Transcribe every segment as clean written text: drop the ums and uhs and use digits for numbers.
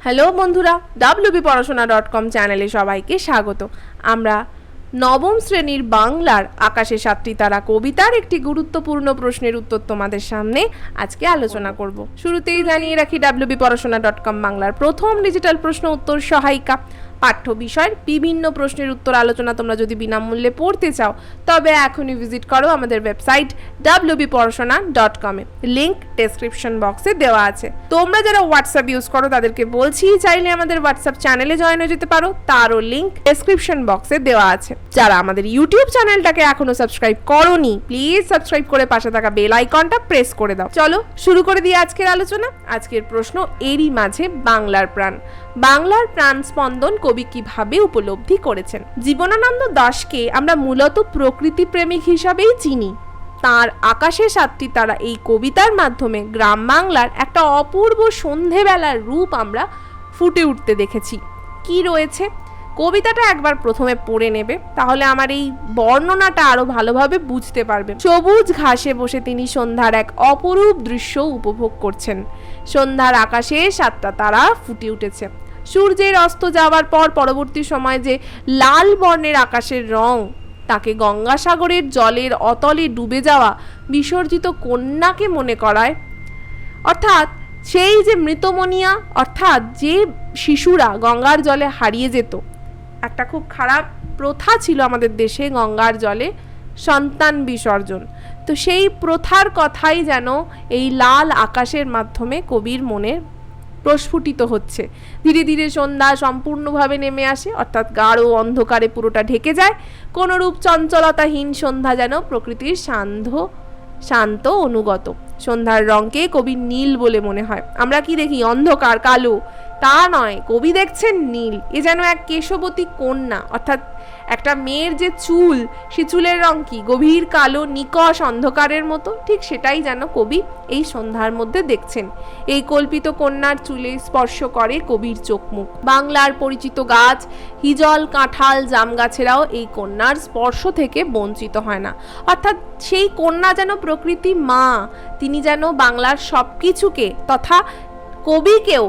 Hello বন্ধুরা, wbporashona.com চ্যানেলে সবাইকে স্বাগত। আমরা নবম শ্রেণীর বাংলার আকাশে সাতটি তারা কবিতার একটি গুরুত্বপূর্ণ প্রশ্নের উত্তর তোমাদের সামনে আজকে আলোচনা করব। শুরুতেই জানিয়ে রাখি wbporashona.com বাংলার প্রথম ডিজিটাল প্রশ্ন উত্তর সহায়িকা। পাঠ্য বিষয়ের বিভিন্ন প্রশ্নের উত্তর আলোচনা তোমরা যদি বিনামূল্যে পড়তে চাও তবে এখনই ভিজিট করো আমাদের ওয়েবসাইট wbporashona.com এ। লিংক ডেসক্রিপশন বক্সে দেওয়া আছে। তোমরা যারা হোয়াটসঅ্যাপ ইউজ করো তাদেরকে বলছি, চাইলে আমাদের হোয়াটসঅ্যাপ চ্যানেলে জয়েন হয়ে যেতে পারো, তারও লিংক ডেসক্রিপশন বক্সে দেওয়া আছে। যারা আমাদের ইউটিউব চ্যানেলটাকে এখনো সাবস্ক্রাইব করোনি, প্লিজ সাবস্ক্রাইব করে পাশে থাকা বেল আইকনটা প্রেস করে দাও। চলো শুরু করে দিই আজকের আলোচনা। আজকের প্রশ্ন, এরই মাঝে বাংলার প্রাণ। বাংলার প্রাণ স্পন্দন কবি কিভাবে উপলব্ধি করেছেন? জীবনানন্দ দাশকে আমরা মূলত প্রকৃতি প্রেমিক হিসাবেই চিনি। তার আকাশে সাতটি তারা এই কবিতার মাধ্যমে গ্রাম বাংলার একটা অপূর্ব সন্ধেবেলার রূপ আমরা ফুটে উঠতে দেখেছি। কি রয়েছে কবিতাটা একবার প্রথমে পড়ে নেবে, তাহলে আমার এই বর্ণনাটা আরো ভালোভাবে বুঝতে পারবে। সবুজ ঘাসে বসে তিনি সন্ধ্যার এক অপরূপ দৃশ্য উপভোগ করছেন। সন্ধ্যার আকাশে সাতটা তারা ফুটে উঠেছে। সূর্যের অস্ত যাওয়ার পর পরবর্তী সময় যে লাল বর্ণের আকাশের রং তাকে গঙ্গাসাগরের জলের অতলে ডুবে যাওয়া বিসর্জিত কন্যাকে মনে করায়। অর্থাৎ সেই যে মৃতমনিয়া, অর্থাৎ যে শিশুরা গঙ্গার জলে হারিয়ে যেত। একটা খুব খারাপ প্রথা ছিল আমাদের দেশে গঙ্গার জলে সন্তান বিসর্জন। তো সেই প্রথার কথাই যেন এই লাল আকাশের মাধ্যমে কবির মনে প্রস্ফুটিত হচ্ছে। ধীরে ধীরে সন্ধ্যা সম্পূর্ণভাবে নেমে আসে, অর্থাৎ গাঢ় অন্ধকারে পুরোটা ঢেকে যায়। কোনরূপ চঞ্চলতাহীন সন্ধ্যা যেন প্রকৃতির শান্ত অনুগত। সন্ধ্যার রঙকে কবি নীল বলে মনে হয়। আমরা কি দেখি অন্ধকার কালো, তা নয়, কবি দেখছেন নীল। এ যেন এক কেশবতী কন্যা, অর্থাৎ একটা মেয়ের যে চুল, সে চুলের রং কি গভীর কালো, নিকষ অন্ধকারের মতো। ঠিক সেটাই যেন কবি এই সন্ধ্যার মধ্যে দেখছেন। এই কল্পিত কন্যার চুলে স্পর্শ করে কবির চোখ মুখ। বাংলার পরিচিত গাছ হিজল, কাঁঠাল, জাম গাছেরাও এই কন্যার স্পর্শ থেকে বঞ্চিত হয় না। অর্থাৎ সেই কন্যা যেন প্রকৃতি মা, তিনি যেন বাংলার সব কিছুকে তথা কবিকেও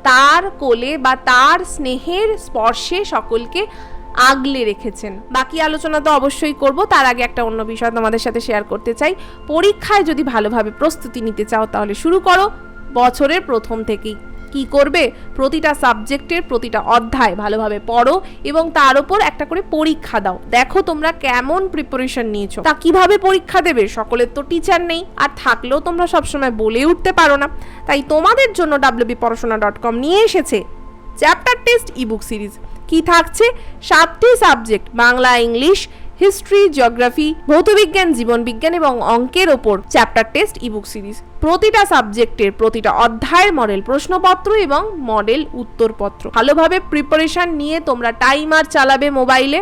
তার কোলে বা তার স্নেহের স্পর্শে সকলকে আগলে রেখেছেন। বাকি আলোচনা তো অবশ্যই করব, তার আগে একটা অন্য বিষয় তোমাদের সাথে শেয়ার করতে চাই। পরীক্ষায় যদি ভালোভাবে প্রস্তুতি নিতে চাও তাহলে শুরু করো বছরের প্রথম থেকেই। কি করবে? প্রতিটা সাবজেক্টের প্রতিটা অধ্যায় ভালোভাবে পড়ো এবং তার উপর একটা করে পরীক্ষা দাও। দেখো তোমরা কেমন প্রিপারেশন নিয়েছো। তা কিভাবে পরীক্ষা দেবে? সকলের তো টিচার নেই, আর থাকলেও তোমরা সবসময় বলে উঠতে পারো না। তাই তোমাদের জন্য wbporashona.com নিয়ে এসেছে চ্যাপ্টার টেস্ট ইবুক সিরিজ। কি থাকছে? 7টি subject, Bangla, English, history, geography, ভৌতবিজ্ঞান, জীবনবিজ্ঞান এবং অঙ্কের ওপর চ্যাপ্টার টেস্ট ইবুক সিরিজ। প্রতিটা সাবজেক্টের প্রতিটা অধ্যায়ের মডেল প্রশ্নপত্র এবং মডেল উত্তরপত্র। ভালোভাবে প্রিপারেশন নিয়ে তোমরা টাইমার চালাবে মোবাইলে,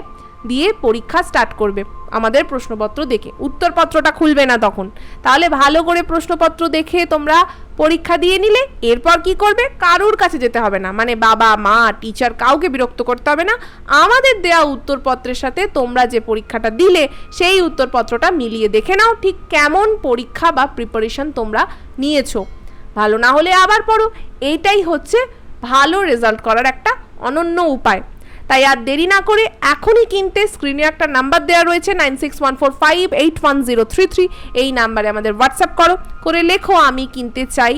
দিয়ে পরীক্ষা স্টার্ট করবে আমাদের প্রশ্নপত্র দেখে। উত্তরপত্রটা খুলবে না তখন। তাহলে ভালো করে প্রশ্নপত্র দেখে তোমরা পরীক্ষা দিয়ে নিলে এরপর কি করবে? কারুর কাছে যেতে হবে না, মানে বাবা, মা, টিচার, কাউকে বিরক্ত করতে হবে না। আমাদের দেয়া উত্তরপত্রের সাথে তোমরা যে পরীক্ষাটা দিলে সেই উত্তরপত্রটা মিলিয়ে দেখে নাও ঠিক কেমন পরীক্ষা বা প্রিপারেশন তোমরা নিয়েছো। ভালো না হলে আবার পড়ো। এইটাই হচ্ছে ভালো রেজাল্ট করার একটা অনন্য উপায়। তাই আর দেরি না করে এখনই কিনতে স্ক্রিনে একটা নাম্বার দেওয়া রয়েছে 9614581033। এই নাম্বারে আমাদের হোয়াটসঅ্যাপ করে লেখো আমি কিনতে চাই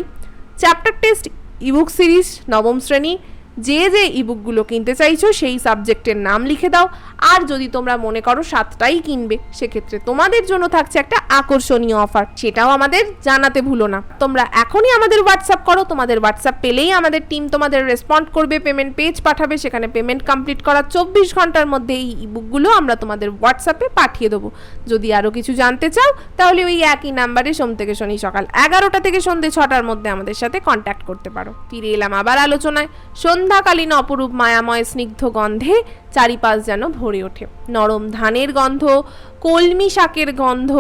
চ্যাপ্টার টেস্ট ইবুক সিরিজ নবম শ্রেণী। যে যে ইবুকগুলো কিনতে চাইছো সেই সাবজেক্টের নাম লিখে দাও। আর যদি তোমরা মনে করো 7টাই কিনবে, সেক্ষেত্রে তোমাদের জন্য থাকছে একটা আকর্ষণীয় অফার, সেটাও আমাদের জানাতে ভুলো না। তোমরা এখনই আমাদের হোয়াটসঅ্যাপ করো। তোমাদের হোয়াটসঅ্যাপ পেলেই আমাদের টিম তোমাদের রেসপন্ড করবে, পেমেন্ট পেজ পাঠাবে। সেখানে পেমেন্ট কমপ্লিট করার 24 ঘন্টার মধ্যে এই ইবুকগুলো আমরা তোমাদের হোয়াটসঅ্যাপে পাঠিয়ে দেবো। যদি আরও কিছু জানতে চাও তাহলে ওই একই নাম্বারে সোম থেকে শনি সকাল 11টা থেকে সন্ধ্যে 6টার মধ্যে আমাদের সাথে কন্ট্যাক্ট করতে পারো। ফিরে এলাম আবার আলোচনায়। সন্ধ্যাকালীন অপরূপ মায়াময় স্নিগ্ধ গন্ধে চারিপাশ যেন ভরে ওঠে। নরম ধানের গন্ধ, কলমি শাকের গন্ধ,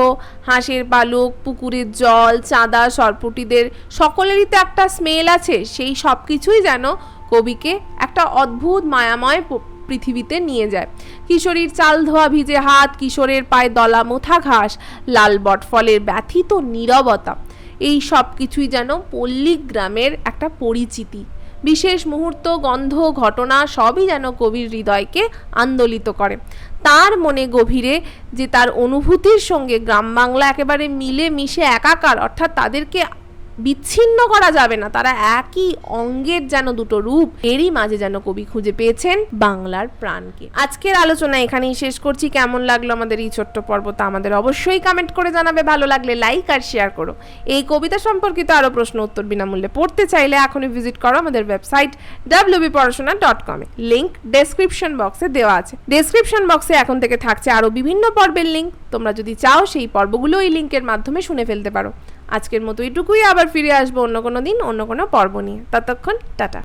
হাঁসের পালক, পুকুরের জল, চাঁদা, সরপুটিদের সকলেরই তো একটা স্মেল আছে। সেই সব কিছুই যেন কবিকে একটা অদ্ভুত মায়াময় পৃথিবীতে নিয়ে যায়। কিশোরীর চাল ধোয়া ভিজে হাত, কিশোরের পায়ে দলা মোথা ঘাস, লাল বটফলের ব্যথিত নীরবতা, এই সব কিছুই যেন পল্লী গ্রামের একটা পরিচিতি। বিশেষ মুহূর্ত, গন্ধ, ঘটনা সবই যেন কবির হৃদয়কে আন্দোলিত করে। তার মনে গভীরে যে তার অনুভূতির সঙ্গে গ্রাম বাংলা একেবারে মিলে মিশে একাকার, অর্থাৎ তাদেরকে বিচ্ছিন্ন করা যাবে না, তারা একই অঙ্গের যেন দুটো রূপ, এরই মাঝে যেন কবি খুঁজে পেয়েছেন বাংলার প্রাণকে। আজকের আলোচনা এখানেই শেষ করছি। কেমন লাগলো আমাদের এই ছোট্ট পর্ব তা আমাদের অবশ্যই কমেন্ট করে জানাবে। ভালো লাগলে লাইক আর শেয়ার করো। এই কবিতা সম্পর্কিত আরও প্রশ্ন উত্তর বিনামূল্যে পড়তে চাইলে এখনই ভিজিট করো আমাদের ওয়েবসাইট wbporashona.com। লিংক ডেসক্রিপশন বক্সে দেওয়া আছে। ডেসক্রিপশন বক্সে এখন থেকে থাকছে আরও বিভিন্ন পর্বের লিঙ্ক। তোমরা যদি চাও সেই পর্বগুলো এই লিঙ্কের মাধ্যমে শুনে ফেলতে পারো। আজকের মতো এটুকুই, আবার ফিরে আসবো অন্য কোনো দিন অন্য কোনো পর্ব নিয়ে। ততক্ষণ টাটা।